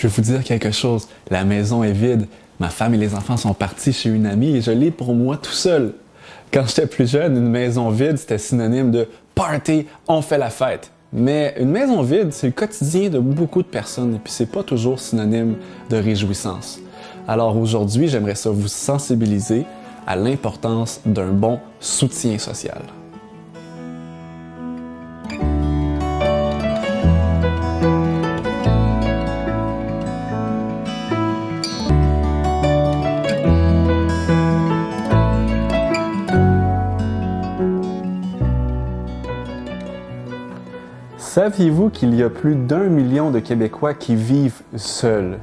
Je vais vous dire quelque chose, la maison est vide, ma femme et les enfants sont partis chez une amie et je l'ai pour moi tout seul. Quand j'étais plus jeune, une maison vide, c'était synonyme de « party, on fait la fête ». Mais une maison vide, c'est le quotidien de beaucoup de personnes et puis c'est pas toujours synonyme de réjouissance. Alors aujourd'hui, j'aimerais ça vous sensibiliser à l'importance d'un bon soutien social. Saviez-vous qu'il y a plus d'1 million de Québécois qui vivent seuls?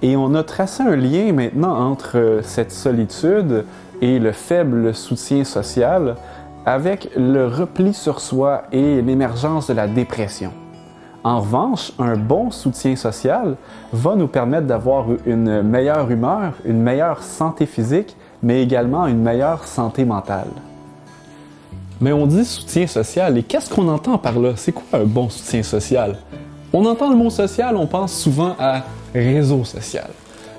Et on a tracé un lien maintenant entre cette solitude et le faible soutien social avec le repli sur soi et l'émergence de la dépression. En revanche, un bon soutien social va nous permettre d'avoir une meilleure humeur, une meilleure santé physique, mais également une meilleure santé mentale. Mais on dit soutien social, et qu'est-ce qu'on entend par là? C'est quoi un bon soutien social? On entend le mot social, on pense souvent à réseau social.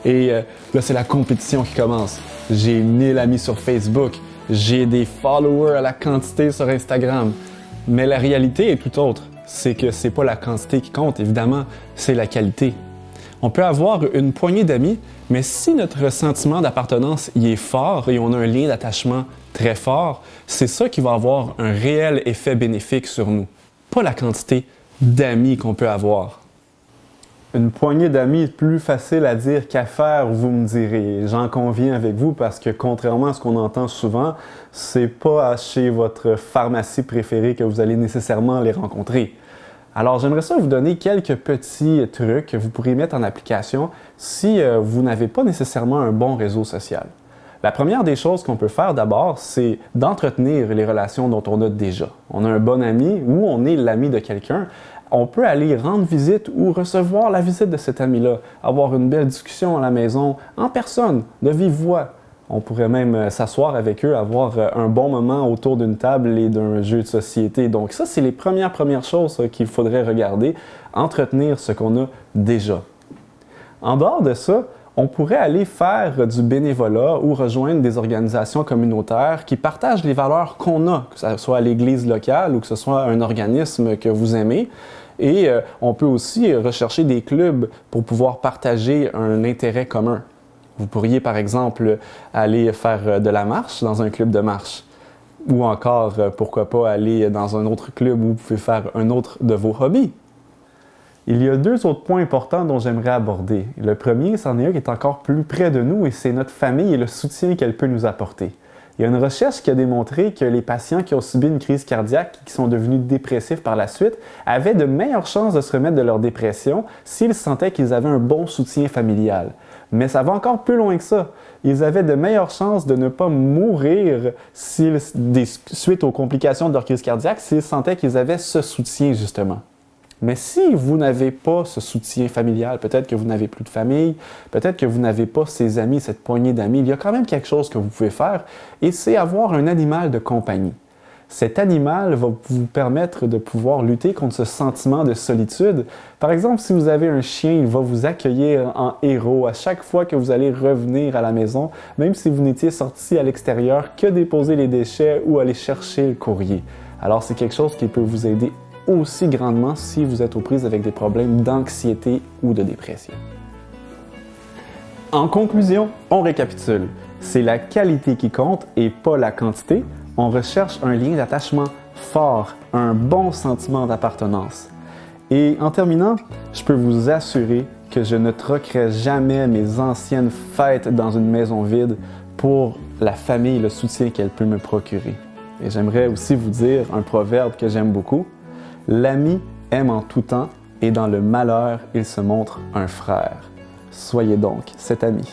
Et là, c'est la compétition qui commence. J'ai 1000 amis sur Facebook, j'ai des followers à la quantité sur Instagram. Mais la réalité est tout autre. C'est que c'est pas la quantité qui compte, évidemment, c'est la qualité. On peut avoir une poignée d'amis, mais si notre sentiment d'appartenance y est fort et on a un lien d'attachement très fort, c'est ça qui va avoir un réel effet bénéfique sur nous, pas la quantité d'amis qu'on peut avoir. Une poignée d'amis est plus facile à dire qu'à faire, vous me direz. J'en conviens avec vous parce que contrairement à ce qu'on entend souvent, c'est pas chez votre pharmacie préférée que vous allez nécessairement les rencontrer. Alors, j'aimerais ça vous donner quelques petits trucs que vous pourriez mettre en application si vous n'avez pas nécessairement un bon réseau social. La première des choses qu'on peut faire d'abord, c'est d'entretenir les relations dont on a déjà. On a un bon ami ou on est l'ami de quelqu'un. On peut aller rendre visite ou recevoir la visite de cet ami-là, avoir une belle discussion à la maison, en personne, de vive voix. On pourrait même s'asseoir avec eux, avoir un bon moment autour d'une table et d'un jeu de société. Donc ça, c'est les premières choses qu'il faudrait regarder, entretenir ce qu'on a déjà. En dehors de ça, on pourrait aller faire du bénévolat ou rejoindre des organisations communautaires qui partagent les valeurs qu'on a, que ce soit à l'église locale ou que ce soit un organisme que vous aimez. Et on peut aussi rechercher des clubs pour pouvoir partager un intérêt commun. Vous pourriez, par exemple, aller faire de la marche dans un club de marche. Ou encore, pourquoi pas, aller dans un autre club où vous pouvez faire un autre de vos hobbies. Il y a 2 autres points importants dont j'aimerais aborder. Le premier, c'en est un qui est encore plus près de nous et c'est notre famille et le soutien qu'elle peut nous apporter. Il y a une recherche qui a démontré que les patients qui ont subi une crise cardiaque et qui sont devenus dépressifs par la suite avaient de meilleures chances de se remettre de leur dépression s'ils sentaient qu'ils avaient un bon soutien familial. Mais ça va encore plus loin que ça. Ils avaient de meilleures chances de ne pas mourir suite aux complications de leur crise cardiaque s'ils sentaient qu'ils avaient ce soutien justement. Mais si vous n'avez pas ce soutien familial, peut-être que vous n'avez plus de famille, peut-être que vous n'avez pas ces amis, cette poignée d'amis, il y a quand même quelque chose que vous pouvez faire et c'est avoir un animal de compagnie. Cet animal va vous permettre de pouvoir lutter contre ce sentiment de solitude. Par exemple, si vous avez un chien, il va vous accueillir en héros à chaque fois que vous allez revenir à la maison, même si vous n'étiez sorti à l'extérieur que déposer les déchets ou aller chercher le courrier. Alors c'est quelque chose qui peut vous aider aussi grandement si vous êtes aux prises avec des problèmes d'anxiété ou de dépression. En conclusion, on récapitule. C'est la qualité qui compte et pas la quantité. On recherche un lien d'attachement fort, un bon sentiment d'appartenance. Et en terminant, je peux vous assurer que je ne troquerai jamais mes anciennes fêtes dans une maison vide pour la famille et le soutien qu'elle peut me procurer. Et j'aimerais aussi vous dire un proverbe que j'aime beaucoup. L'ami aime en tout temps et dans le malheur, il se montre un frère. Soyez donc cet ami.